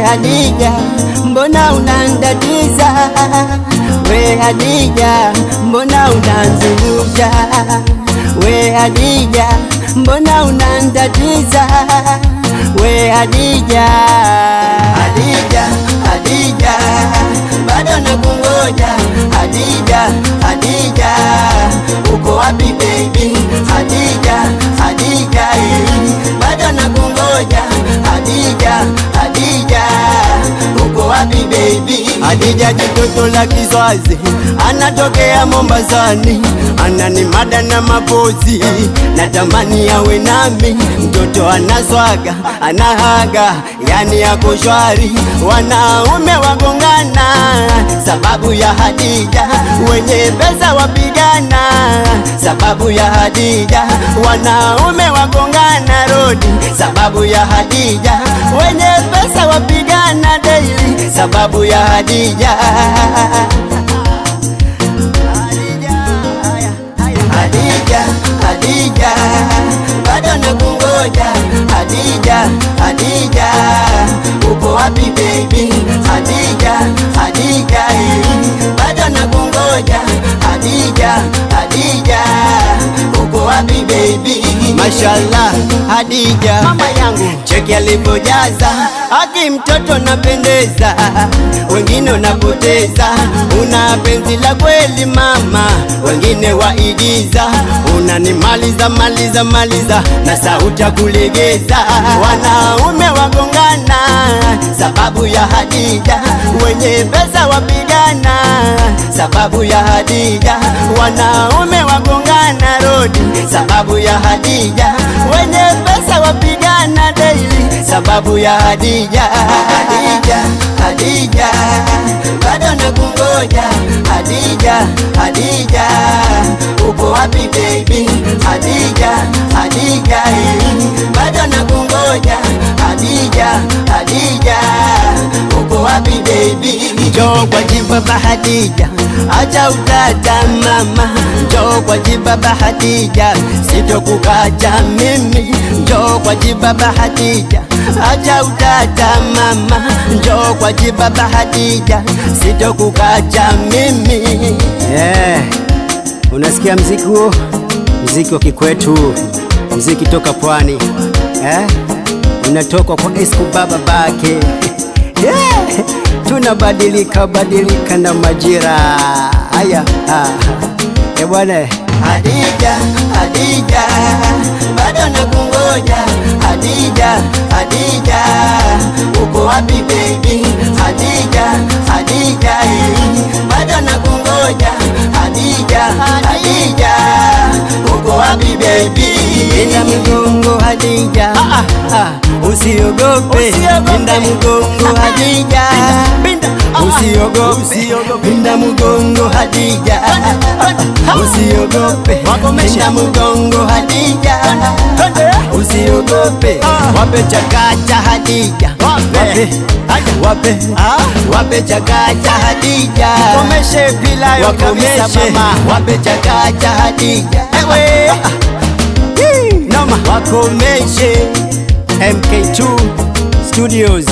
Hadija, mbona unandatiza? We Hadija, mbona unanzungusha? We Hadija, mbona unandatiza? We Hadija, Hadija, Hadija, bado nakungoja. Hadija, Hadija, uko wapi baby? Hadija, Hadija, bado nakungoja. Hadija, Hadija, uko wapi baby? Hadija jitoto la Kiswazi, anatokea Mombasani, ananimada na mapozi, natamani awe nami. Mtoto anaswaga, anahaga, yani yako shwari. Wanaume wagongana sababu ya Hadija, wenye pesa wapigana sababu ya Hadija. Wanaume wagongana rodi sababu ya Hadija, wenye pesa wapigana daily sababu ya Hadija. Hadija, Hadija, bado nakungoja. Hadija, Hadija, uko wapi baby? Hadija, Hadija, bado nakungoja. Hadija, Hadija, uko wapi baby? Mashallah Hadija, mama yangu, cheki alipojaza, aki mtoto napendeza, wengine unapoteza. Una penzi la kweli mama, wengine waigiza. Unanimaliza maliza maliza na sauti ya kulegeza. Wanaume wagongana sababu ya Hadija, wenye pesa wapigana sababu ya Hadija. Wanaume wagongana rodi sababu ya Hadija, wenye pesa wapigana daily sababu ya Hadija. Hadija, Hadija, bado nakungoja. Hadija, Hadija, uko wapi baby? Hadija, Hadija, bado nakungoja. Hadija, Hadija, uko wapi baby? Njoo kwa jibaba Hadija, acha utata mama. Njoo kwa jibaba Hadija, sitokukacha mimi. Njoo kwa jibaba Hadija, acha utata mama. Njoo kwa jibaba Hadija, sitokukacha mimi. Unasikia mziki huo? Mziki wa kikwetu, mziki toka pwani. Unatoka kwa Escobar babake. Tunabadilika badilika na majira haya. Bwana Hadija, Hadija, bado nakungoja. Hadija, Hadija, uko wapi baby? Hadija, Hadija, bado nakungoja. Hadija, Hadija, uko wapi baby? Pinda mgongo Hadija, usiogope. Pinda mgongo Hadija, usiogope. Pinda mgongo Hadija, usiogope. Pinda mgongo Hadija, usiogope. Wape chakacha Hadija, wape chakacha Hadija. Wakomeshe bila yo kabisa mama. Wape chakacha Hadija, noma. Wakomeshe. MK2 Studios.